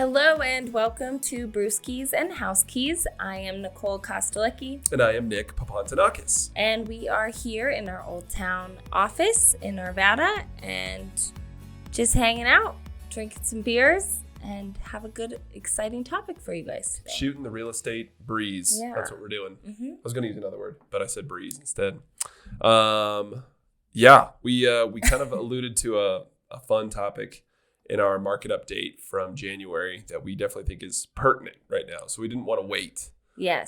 Hello and welcome to Brewskis and House Keys. I am Nicole Kostelecki. And I am Nick Papantanakis. And we are here in our Old Town office in Arvada and just hanging out, drinking some beers, and have a good, exciting topic for you guys today. Shooting the real estate breeze. Yeah. That's what we're doing. Mm-hmm. I was going to use another word, but I said breeze instead. We kind of alluded to a fun topic in our market update from January that we definitely think is pertinent right now. So we didn't want to wait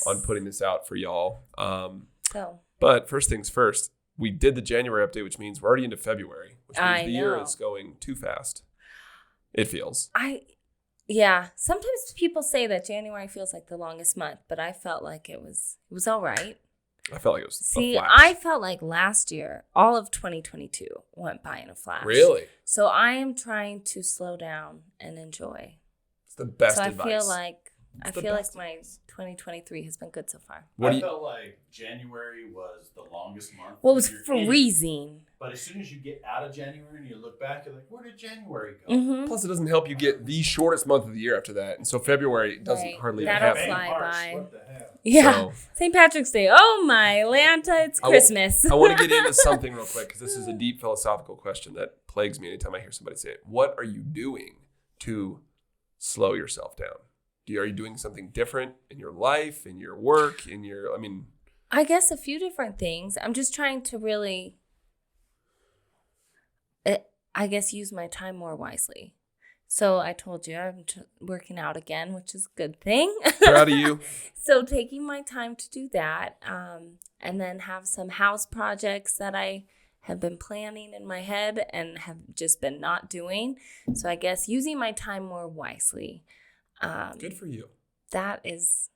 on putting this out for y'all. But first things first, we did the January update, which means we're already into February, which means the year is going too fast. It feels. Sometimes people say that January feels like the longest month, but I felt like it was all right. I felt like it was a flash. I felt like last year, all of 2022 went by in a flash. Really? So I am trying to slow down and enjoy. It's the best advice. I feel like my 2023 has been good so far. I felt like January was the longest month. Well, it was freezing. But as soon as you get out of January and you look back, you're like, where did January go? Mm-hmm. Plus, it doesn't help you get the shortest month of the year after that. And so February doesn't hardly even That'll happen. fly by. What the hell? Yeah. So, St. Patrick's Day. Oh, my Lanta, it's Christmas. I want to get into something real quick because this is a deep philosophical question that plagues me anytime I hear somebody say it. What are you doing to slow yourself down? Are you doing something different in your life, in your work, I guess a few different things. I'm just trying to really, use my time more wisely. So I told you I'm working out again, which is a good thing. Proud of you. So taking my time to do that, and then have some house projects that I have been planning in my head and have just been not doing. So I guess using my time more wisely. Good for you. That's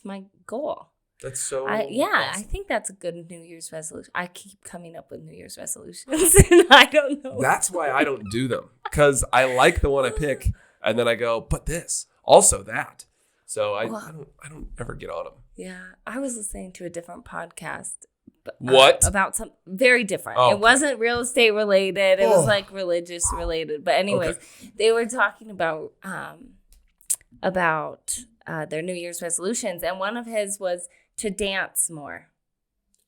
my goal. That's so awesome. I think that's a good New Year's resolution. I keep coming up with New Year's resolutions and I don't know. That's why I don't do them, because I like the one I pick and then I go, but this, also that. So I don't ever get on them. Yeah, I was listening to a different podcast. About something very different. Oh, it wasn't real estate related. It was like religious related. But anyways, they were talking about their New Year's resolutions, and one of his was to dance more.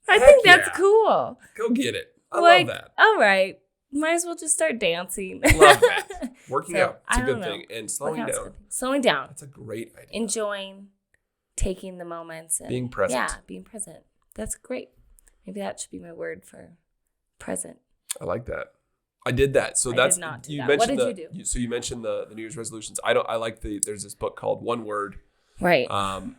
I think that's cool. Go get it. I love that. All right. Might as well just start dancing. Love that. Working out. It's a good thing. And slowing down. Slowing down. That's a great idea. Enjoying taking the moments. And being present. Yeah, being present. That's great. Maybe that should be my word for present. I like that. I did that. So did not do that. What did you do? So you mentioned the New Year's resolutions. I like there's this book called One Word. Right.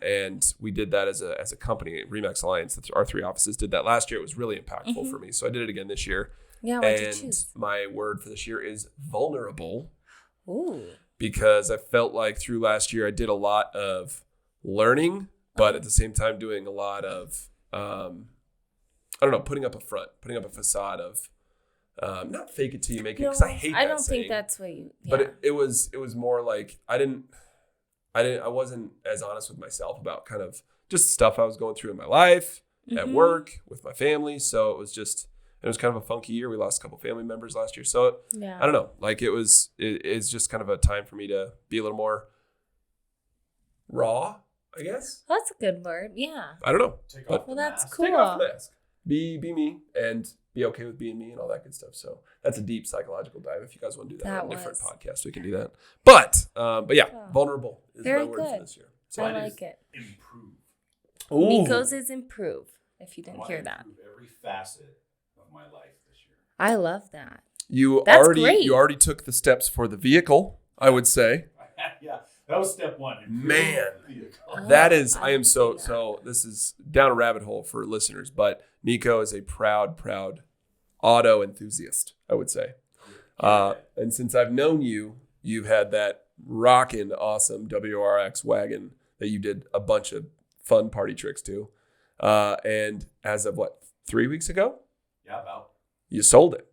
And we did that as a company, Remax Alliance. Our 3 offices did that last year. It was really impactful for me. So I did it again this year. Yeah, what did you choose? My word for this year is vulnerable. Ooh. Because I felt like through last year I did a lot of learning, but at the same time doing a lot of putting up a front, putting up a facade of not fake it till you make it, because I hate that I don't saying. think that's what you. Yeah. But it was more like I wasn't as honest with myself about kind of just stuff I was going through in my life, at work, with my family. So it was kind of a funky year. We lost a couple family members last year. So I don't know, like it's just kind of a time for me to be a little more raw, I guess. That's a good word. Yeah. I don't know. That's cool. Take off the mask. Be me and be okay with being me and all that good stuff. So that's a deep psychological dive. If you guys want to do that on a different podcast, we can do that. But yeah, vulnerable is my word for this year. So I like it. Improve. Ooh. Nico's is improve. If you didn't hear that. Every facet of my life this year. I love that. You already took the steps for the vehicle, I would say. Yeah. That was step 1. Man, that is, I am so this is down a rabbit hole for listeners, but Nico is a proud auto enthusiast, I would say. And since I've known you, you've had that rockin' awesome WRX wagon that you did a bunch of fun party tricks to. And as of 3 weeks ago? Yeah, about. You sold it.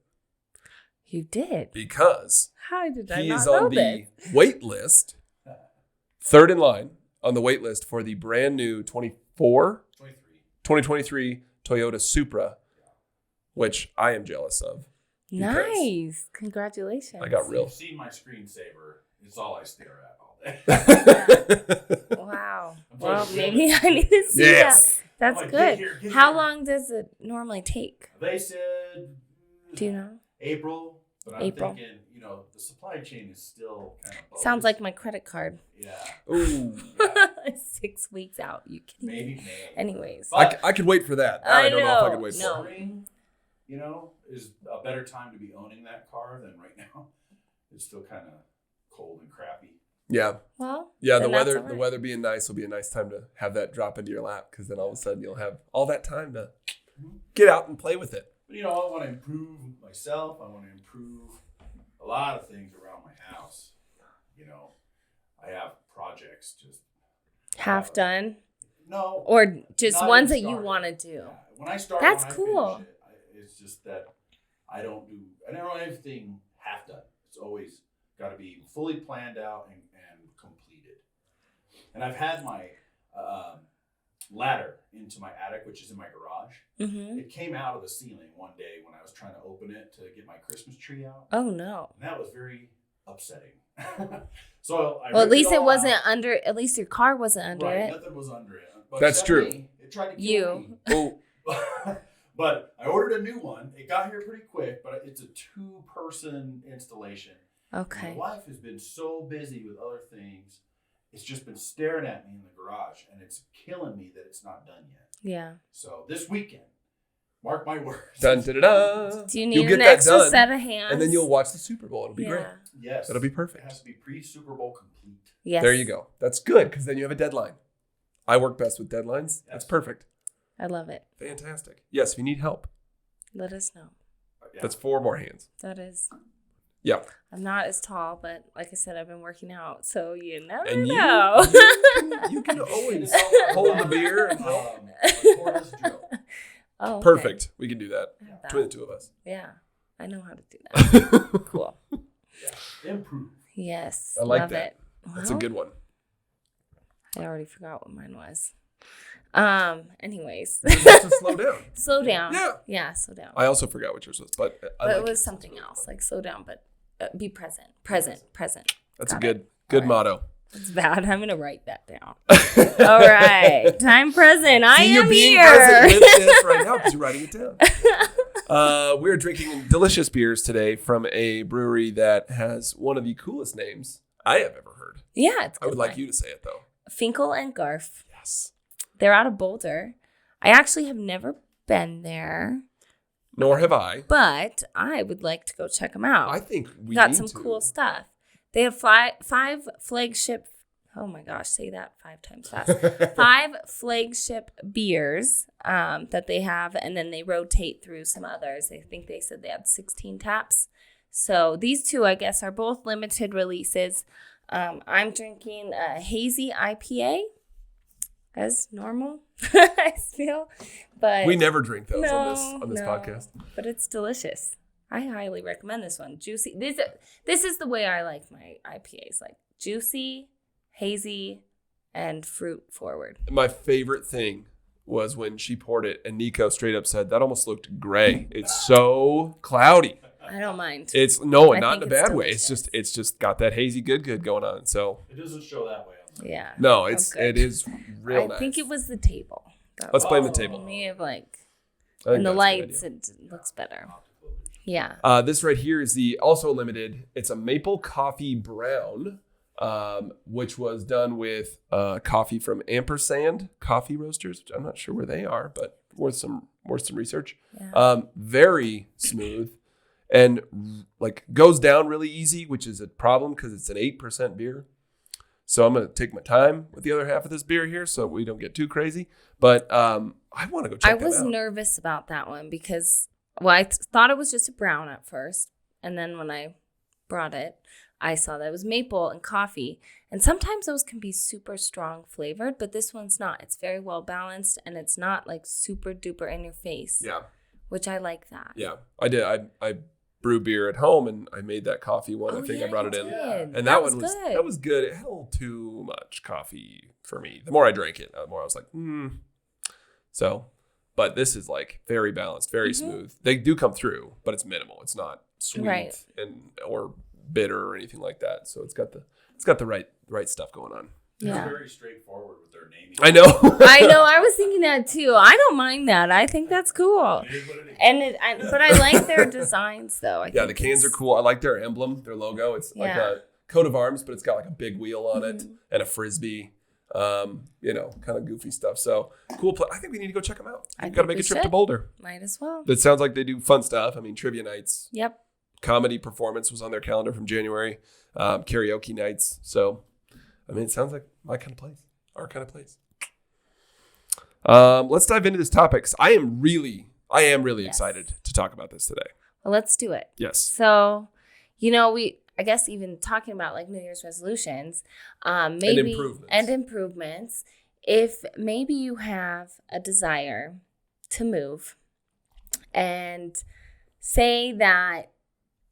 You did? Because how did I he not is know on the wait list. Third in line on the wait list for the brand new 2023 Toyota Supra, which I am jealous of. Nice. Congratulations. I got real. You've seen my screensaver. It's all I stare at all Wow. Well, maybe I need to see Yes. that. That's Get good. here. How long does it normally take? They said Do you know? April, but I'm April. thinking, the supply chain is still kind of bogus. Sounds like my credit card. Yeah. Ooh. 6 weeks out. You kidding me? Maybe. Anyways. I could wait for that. I don't know if I could wait for it. Spring, is a better time to be owning that car than right now. It's still kind of cold and crappy. Yeah. Well, yeah, then that's all right. the weather being nice will be a nice time to have that drop into your lap, because then all of a sudden you'll have all that time to get out and play with it. But, I want to improve myself. I want to improve a lot of things around my house. I have projects just Half done? No. Or just not ones even that you started. want to do? Yeah. When I start, That's when I cool. finish it, it's just that I don't do anything half done. It's always got to be fully planned out and completed. And I've had my ladder into my attic, which is in my garage. Mm-hmm. It came out of the ceiling one day when I was trying to open it to get my Christmas tree out. Oh, no. And that was very upsetting. So I Well, at least it all wasn't out. under, at least your car wasn't under Right, it. nothing was under it. But That's except true. me. It tried to kill You. me. Oh, But I ordered a new one. It got here pretty quick, but it's a 2-person installation. Okay. My wife has been so busy with other things. It's just been staring at me in the garage, and it's killing me that it's not done yet. Yeah. So this weekend, mark my words. dun, da, da, da. Do you You'll need get an that extra done, set of hands? and then you'll watch the Super Bowl. It'll be great. Yes. That'll be It perfect. has to be pre-Super Bowl complete. Yes. There you go. That's good, because then you have a deadline. I work best with deadlines. That's perfect. I love it. Fantastic. Yes, if you need help, Let us know. Yeah. that's 4 more hands. That is. Yeah. I'm not as tall, but like I said, I've been working out, so you never And know. you can always hold the beer and help. A cordless drill. Oh, okay. Perfect. We can do that. I have that. Between the two of us. Yeah, I know how to do that. Cool. Yeah. Improve. Yes. I like love that. It. That's a Well, good one. I already forgot what mine was. Anyways. You just have to slow down. Slow down. Yeah. Yeah, slow down. I also forgot what yours was, but I But like it was yours. something else, like slow down, but be present. Present. That's Got a it. good All right. motto. It's bad. I'm gonna write that down. All right. Time present. I See, you're am being here. present with this right now because you're writing it down. We're drinking delicious beers today from a brewery that has one of the coolest names I have ever heard. Yeah, it's good. I would like you to say it, though. Finkel and Garf. Yes. They're out of Boulder. I actually have never been there, Nor have I. but I would like to go check them out. I think we got need some to. cool stuff. They have 5 flagship. Oh my gosh, say that 5 times fast. 5 flagship beers that they have, and then they rotate through some others. I think they said they had 16 taps. So these two, I guess, are both limited releases. I'm drinking a hazy IPA, as normal, I feel. But We never drink those No, on this no. podcast. but it's delicious. I highly recommend this one. Juicy. This is the way I like my IPAs, like juicy, hazy, and fruit forward. My favorite thing was when she poured it and Nico straight up said, that almost looked gray. It's so cloudy. I don't mind. It's not in a think it's bad way. delicious. It's just got that hazy good going on. So It doesn't show that way. Yeah. no, Oh, it good. is real I nice. think it was the table. Let's blame the Oh. table. Me of like, I think and the that's a good lights, idea. it looks better. Yeah. This right here is the also limited. It's a maple coffee brown, which was done with coffee from Ampersand Coffee Roasters, which I'm not sure where they are, but worth some research. Yeah. Very smooth and like goes down really easy, which is a problem because it's an 8% beer. So I'm going to take my time with the other half of this beer here so we don't get too crazy. But I want to go check I them was out. nervous about that one because, well, I thought it was just a brown at first. And then when I brought it, I saw that it was maple and coffee. And sometimes those can be super strong flavored, but this one's not. It's very well balanced and it's not like super duper in your face, Yeah. which I like that. Yeah, I did. I brew beer at home and I made that coffee one. I think I brought it you in. did. And that one good. that was good. It had a little too much coffee for me. The more I drank it, the more I was like, So, but this is like very balanced, very smooth. They do come through, but it's minimal. It's not sweet Right. and or bitter or anything like that. So it's got the right stuff going on. They're Yeah. very straightforward with their naming. I know. I know. I was thinking that too. I don't mind that. I think that's cool. It is what it is. And but I like their designs though. Yeah, the cans are cool. I like their emblem, their logo. It's like a coat of arms, but it's got like a big wheel on it and a frisbee. You know, kind of goofy stuff. So cool. I think we need to go check them out. Got to make a trip to Boulder. Might as well. It sounds like they do fun stuff. I mean, trivia nights. Yep. Comedy performance was on their calendar from January. Karaoke nights. So, I mean, it sounds like my kind of place, our kind of place. Let's dive into this topic. I am really excited to talk about this today. Well, let's do it. Yes. So, you know, I guess even talking about like New Year's resolutions, maybe and improvements. If maybe you have a desire to move and say that,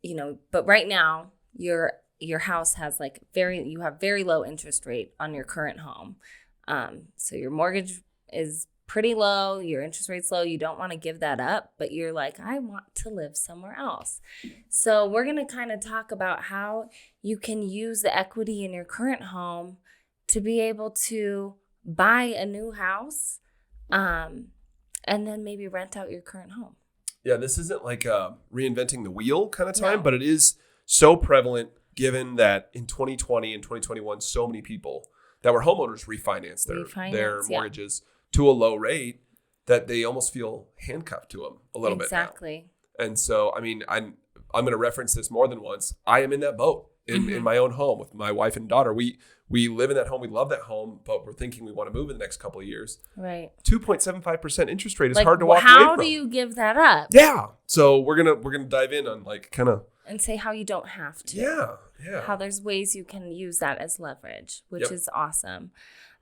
you know, but right now your house has like you have very low interest rate on your current home. So your mortgage is pretty low, your interest rate's low, you don't want to give that up, but you're like, I want to live somewhere else. So we're going to kind of talk about how you can use the equity in your current home to be able to buy a new house, and then maybe rent out your current home. Yeah, this isn't like reinventing the wheel kind of time, No. but it is so prevalent given that in 2020 and 2021, so many people that were homeowners refinanced their mortgages to a low rate that they almost feel handcuffed to them a little bit now. Exactly. And so, I mean, I'm going to reference this more than once. I am in that boat in my own home with my wife and daughter. We live in that home. We love that home, but we're thinking we want to move in the next couple of years. Right. 2.75% interest rate is like, hard to walk away how from. do you give that up? Yeah. So we're gonna dive in on like kind of And say how you don't have to. Yeah. How there's ways you can use that as leverage, which Yep. is awesome.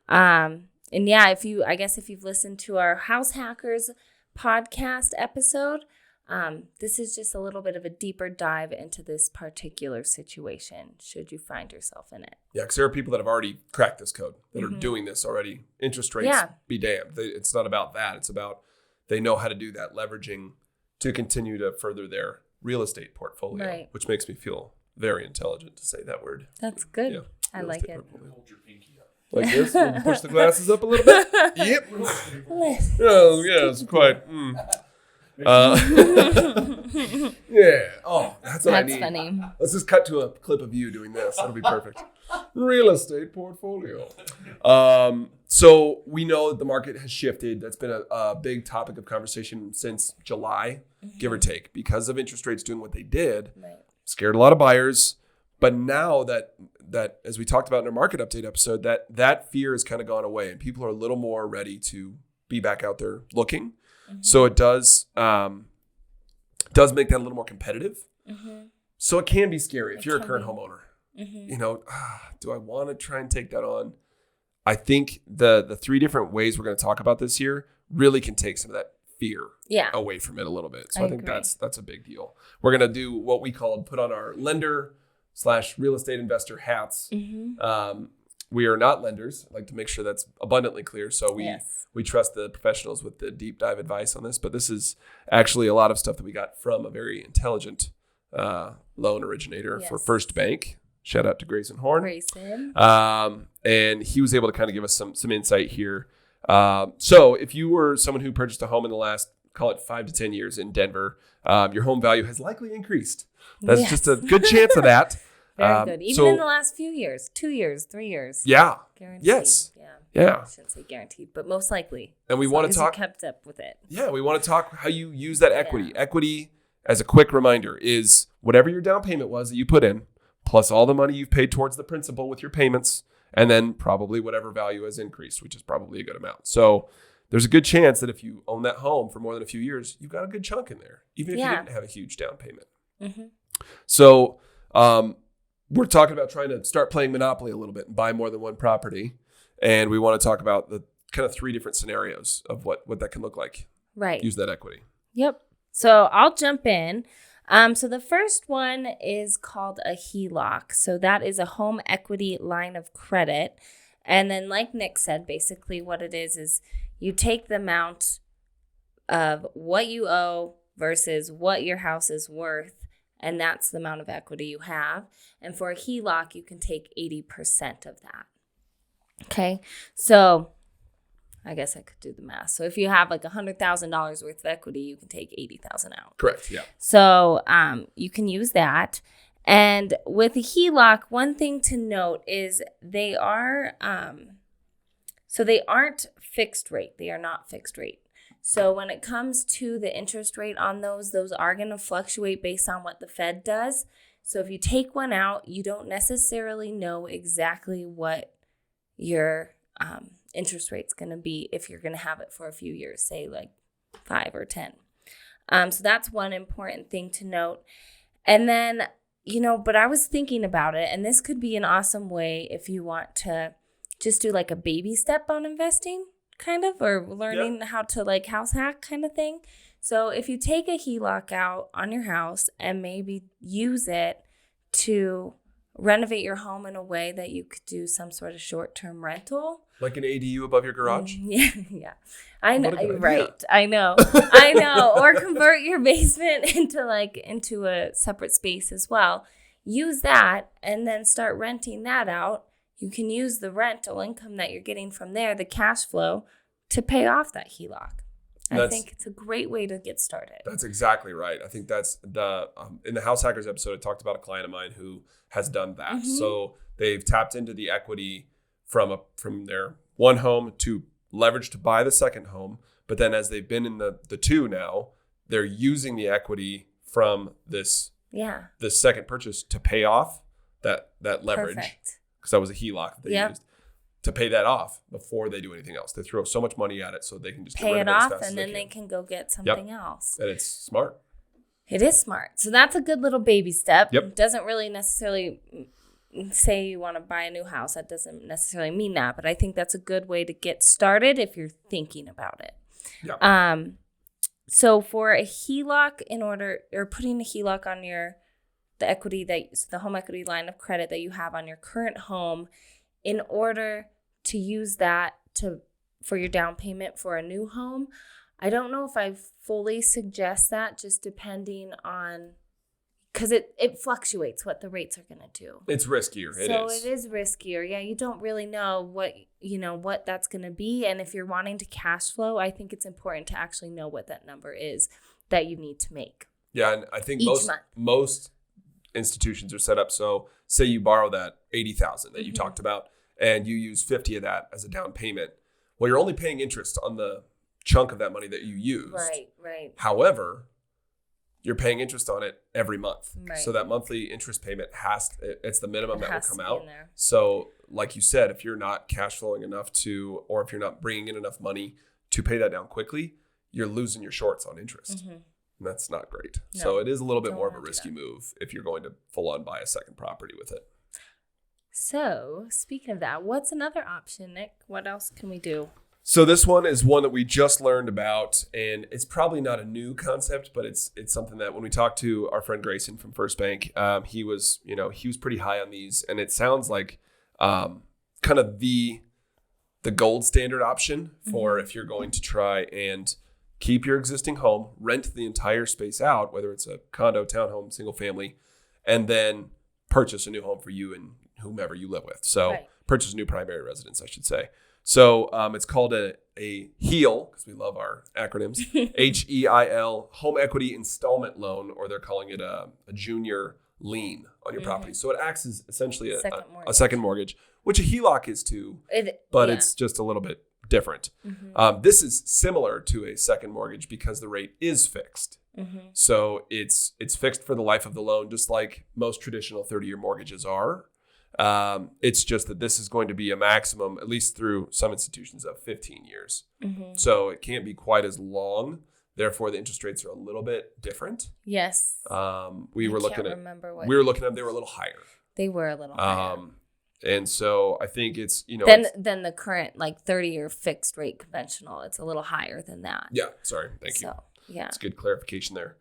And yeah, if you've listened to our House Hackers podcast episode, this is just a little bit of a deeper dive into this particular situation, should you find yourself in it. Yeah, because there are people that have already cracked this code that are doing this already. Interest rates, be damned. It's not about that. It's about they know how to do that, leveraging to continue to further their real estate portfolio, Right. which makes me feel very intelligent to say that word. That's good. Yeah, I real like estate it. portfolio. Hold your pinky up. Like this? We'll push the glasses up a little bit? Yep. Oh, yeah, it's quite. Yeah. Oh, that's what I need. funny. Let's just cut to a clip of you doing this. That'll be perfect. Real estate portfolio. So we know that the market has shifted. That's been a big topic of conversation since July, give or take, because of interest rates doing what they did. Right. Scared a lot of buyers. But now that as we talked about in our market update episode, that fear has kind of gone away and people are a little more ready to be back out there looking. So it does make that a little more competitive. So it can be scary if you're a current homeowner. You know, do I want to try and take that on? I think the three different ways we're going to talk about this here really can take some of that fear away from it a little bit. So I think agree. that's a big deal. We're going to do what we called put on our lender/real estate investor hats. We are not lenders. I'd like to make sure that's abundantly clear. So we trust the professionals with the deep dive advice on this. But this is actually a lot of stuff that we got from a very intelligent loan originator for First Bank. Shout out to Grayson Horn. And he was able to kind of give us some insight here. So if you were someone who purchased a home in the last, call it 5 to 10 years in Denver, your home value has likely increased. That's just a good chance of that. Very good. Even in the last few years, 2 years, 3 years. Yeah. Guaranteed. Yes. Yeah. I shouldn't say guaranteed, but most likely. And we want to talk. Kept up with it. Yeah, we want to talk how you use that equity. Equity, as a quick reminder, is whatever your down payment was that you put in, plus all the money you've paid towards the principal with your payments, and then probably whatever value has increased, which is probably a good amount. So there's a good chance that if you own that home for more than a few years, you've got a good chunk in there, even if you didn't have a huge down payment. So we're talking about trying to start playing Monopoly a little bit and buy more than one property. And we want to talk about the kind of three different scenarios of what that can look like. Right. Use that equity. Yep. So I'll jump in. So the first one is called a HELOC. So that is a home equity line of credit. And then like Nick said, basically what it is you take the amount of what you owe versus what your house is worth, and that's the amount of equity you have. And for a HELOC, you can take 80% of that. Okay, so I guess I could do the math. So if you have like $100,000 worth of equity, you can take 80,000 out. Correct. Yeah. So you can use that. And with a HELOC, one thing to note is they are, so they aren't fixed rate. They are not fixed rate. So when it comes to the interest rate on those are going to fluctuate based on what the Fed does. So if you take one out, you don't necessarily know exactly what your interest rate's going to be if you're going to have it for a few years, say like 5 or 10. So that's one important thing to note. And then, but I was thinking about it, and this could be an awesome way if you want to just do like a baby step on investing, kind of, or learning how to like house hack kind of thing. So if you take a HELOC out on your house and maybe use it to renovate your home in a way that you could do some sort of short-term rental. Like an ADU above your garage? Yeah. I know, right. Idea. I know. Or convert your basement into a separate space as well. Use that and then start renting that out. You can use the rental income that you're getting from there, the cash flow, to pay off that HELOC. I think it's a great way to get started. That's exactly right. I think that's in the House Hackers episode, I talked about a client of mine who has done that. Mm-hmm. So they've tapped into the equity from their one home to leverage to buy the second home. But then as they've been in the two now, they're using the equity from this second purchase to pay off that leverage. Because that was a HELOC that they used. To pay that off before they do anything else. They throw so much money at it so they can just pay it off and then they can go get something else. And it's smart. It is smart. So that's a good little baby step. Yep. Doesn't really necessarily say you want to buy a new house. That doesn't necessarily mean that. But I think that's a good way to get started if you're thinking about it. Yep. So for a HELOC, or putting a HELOC on the home equity line of credit that you have on your current home, in order to use that for your down payment for a new home, I don't know if I fully suggest that, just depending on, because it fluctuates what the rates are going to do. It's riskier. So it is riskier. Yeah, you don't really know what that's going to be. And if you're wanting to cash flow, I think it's important to actually know what that number is that you need to make. Yeah, and I think each most institutions are set up so, say you borrow that $80,000 that you talked about, and you use 50 of that as a down payment. Well, you're only paying interest on the chunk of that money that you used. Right. However, you're paying interest on it every month. Right. So that monthly interest payment it's the minimum that will come out. In there. So like you said, if you're not cash flowing enough or if you're not bringing in enough money to pay that down quickly, you're losing your shorts on interest. Mm-hmm. And that's not great. No, so it is a little bit more of a risky move if you're going to full on buy a second property with it. So, speaking of that, what's another option, Nick? What else can we do? So this one is one that we just learned about, and it's probably not a new concept, but it's something that when we talked to our friend Grayson from First Bank, he was pretty high on these, and it sounds like kind of the gold standard option for if you're going to try and keep your existing home, rent the entire space out, whether it's a condo, townhome, single family, and then purchase a new home for you and whomever you live with. So purchase a new primary residence, I should say. So it's called a HEAL, because we love our acronyms, HEIL, Home Equity Installment Loan, or they're calling it a junior lien on your property. So it acts as essentially a second mortgage, which a HELOC is too, but it's just a little bit different. Mm-hmm. This is similar to a second mortgage because the rate is fixed. Mm-hmm. So it's fixed for the life of the loan, just like most traditional 30-year mortgages are. It's just that this is going to be a maximum, at least through some institutions, of 15 years. Mm-hmm. So it can't be quite as long. Therefore, the interest rates are a little bit different. Yes. We were looking at them. They were a little higher. They were a little higher. And so I think it's, than the current 30-year fixed rate conventional. It's a little higher than that. Yeah. Sorry. Thank you. Yeah. It's good clarification there.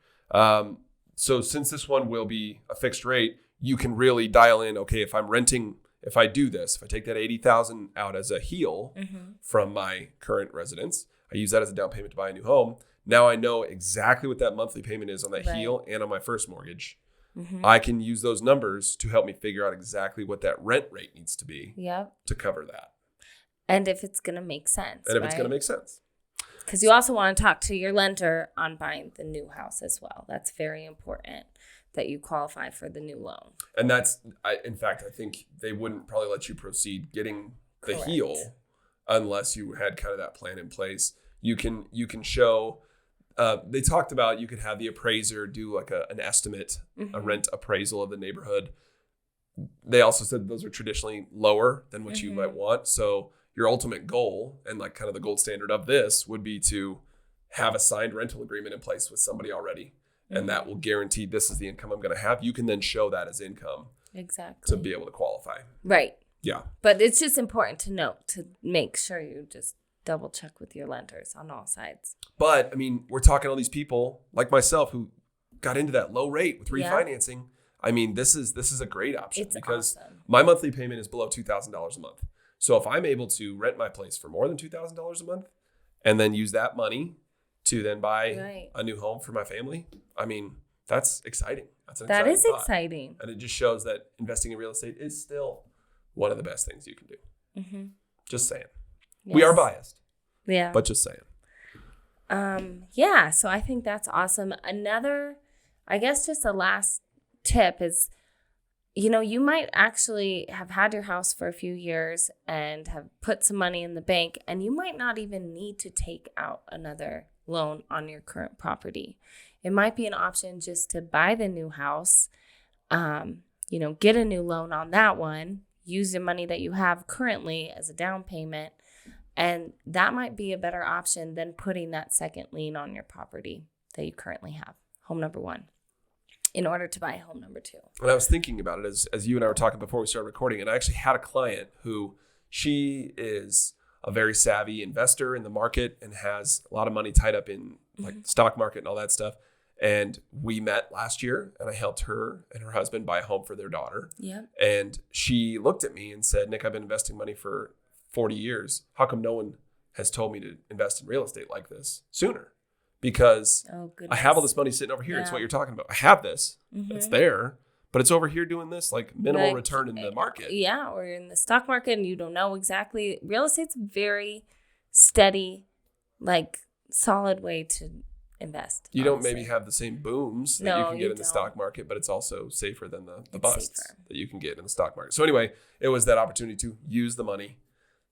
So since this one will be a fixed rate, you can really dial in, okay, if I do this, if I take that $80,000 out as a HEAL from my current residence, I use that as a down payment to buy a new home. Now I know exactly what that monthly payment is on that HEAL and on my first mortgage. I can use those numbers to help me figure out exactly what that rent rate needs to be to cover that. And if it's going to make sense. And if it's going to make sense. Because you also want to talk to your lender on buying the new house as well. That's very important that you qualify for the new loan. And in fact, I think they wouldn't probably let you proceed getting the heal unless you had kind of that plan in place. You can show, they talked about you could have the appraiser do like an estimate, a rent appraisal of the neighborhood. They also said those are traditionally lower than what you might want. So your ultimate goal and like kind of the gold standard of this would be to have a signed rental agreement in place with somebody already. And that will guarantee this is the income I'm going to have. You can then show that as income. Exactly. To be able to qualify. Right. Yeah. But it's just important to note, to make sure you just double check with your lenders on all sides. But I mean, we're talking all these people like myself who got into that low rate with refinancing. Yeah. I mean, this is a great option because my monthly payment is below $2,000 a month. So if I'm able to rent my place for more than $2,000 a month and then use that money to then buy a new home for my family, I mean, that's exciting. That is exciting. And it just shows that investing in real estate is still one of the best things you can do. Just saying. Yes. We are biased. Yeah. But just saying. Yeah, so I think that's awesome. Another, I guess just a last tip is, you might actually have had your house for a few years and have put some money in the bank, and you might not even need to take out another loan on your current property. It might be an option just to buy the new house, get a new loan on that one, use the money that you have currently as a down payment, and that might be a better option than putting that second lien on your property that you currently have, home number one, in order to buy home number two. And I was thinking about it as you and I were talking before we started recording, and I actually had a client who she is a very savvy investor in the market and has a lot of money tied up in like the stock market and all that stuff. And we met last year and I helped her and her husband buy a home for their daughter. Yeah. And she looked at me and said, Nick, I've been investing money for 40 years. How come no one has told me to invest in real estate like this sooner? Because I have all this money sitting over here. It's what you're talking about. I have this. It's there. But it's over here doing this like minimal return in the market. Yeah, or in the stock market and you don't know exactly. Real estate's very steady, like solid way to invest. You don't maybe have the same booms that you can get in the stock market, but it's also safer than the busts that you can get in the stock market. So anyway, it was that opportunity to use the money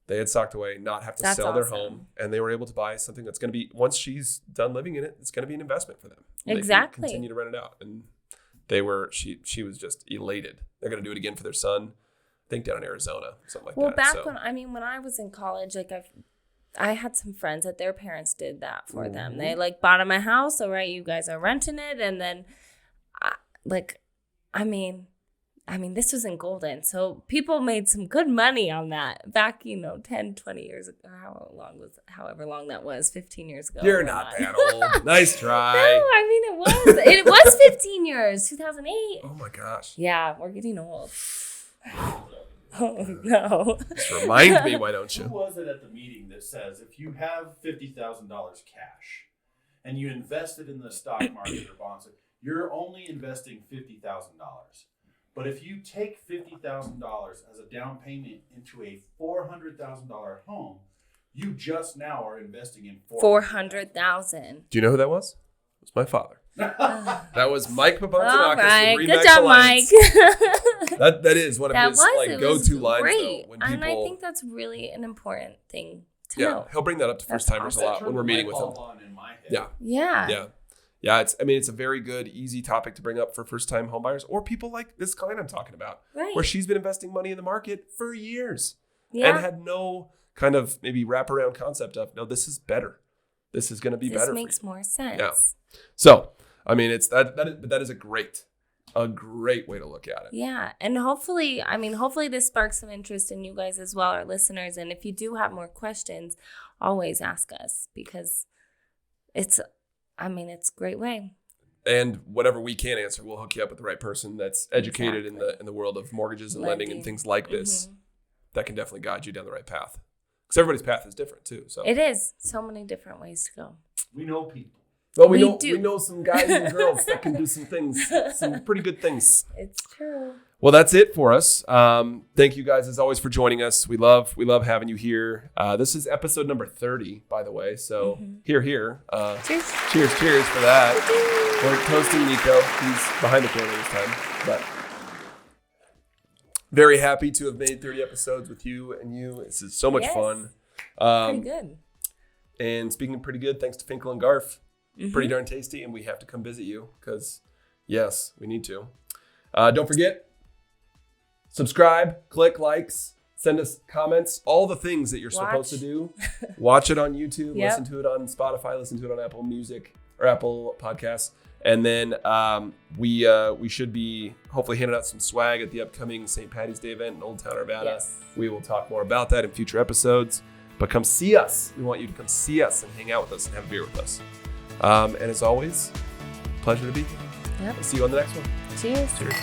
they had socked away, not have to sell their home, and they were able to buy something that's going to be, once she's done living in it, it's going to be an investment for them. Exactly. They can continue to rent it out. And she was just elated. They're going to do it again for their son, I think down in Arizona, something like that. Well, back when I was in college, like I had some friends that their parents did that for them. They like bought them a house. All right, you guys are renting it. And then this was in Golden. So people made some good money on that back, 10, 20 years ago. However long that was, 15 years ago. You're not that old. Nice try. No, it was 15 years, 2008. Oh my gosh. Yeah, we're getting old. Oh, no. Just remind me, why don't you? Who was it at the meeting that says if you have $50,000 cash and you invest it in the stock market or bonds, you're only investing $50,000. But if you take $50,000 as a down payment into a $400,000 home, you just now are investing in $400,000. Do you know who that was? It was my father. That was Mike Papantanakis. All right, good job, Alliance. Mike. that is one of his go-to lines, though. When people, and I think that's really an important thing to know. He'll bring that up to first timers a lot when we're meeting with him. Yeah, it's a very good, easy topic to bring up for first-time homebuyers or people like this client I'm talking about, where she's been investing money in the market for years and had no kind of maybe wraparound concept of, no, this is better. This is going to be better. This makes more sense. Yeah. So, it's that is a great way to look at it. Yeah, and hopefully this sparks some interest in you guys as well, our listeners. And if you do have more questions, always ask us because it's a great way. And whatever we can answer, we'll hook you up with the right person that's educated in the world of mortgages and lending and things like this. That can definitely guide you down the right path. Because everybody's path is different too. So it is so many different ways to go. We know people. Well, We we do. know some guys and girls that can do some things, some pretty good things. It's true. Well, that's it for us. Thank you guys as always for joining us. We love having you here. This is episode number 30, by the way. So here. Cheers for that. We're toasting Nico. He's behind the camera this time, but very happy to have made 30 episodes with you and you. This is so much fun. Pretty good. And speaking of pretty good, thanks to Finkel and Garf. Pretty darn tasty, and we have to come visit you because, yes, we need to. Don't forget, subscribe, click likes, send us comments, all the things that you're supposed to do. Watch it on YouTube, listen to it on Spotify, listen to it on Apple Music or Apple Podcasts. And then we should be hopefully handing out some swag at the upcoming St. Patty's Day event in Old Town, Arvada. Yes. We will talk more about that in future episodes. But come see us. We want you to come see us and hang out with us and have a beer with us. And as always, pleasure to be here. Yep. We'll see you on the next one. Cheers. Cheers.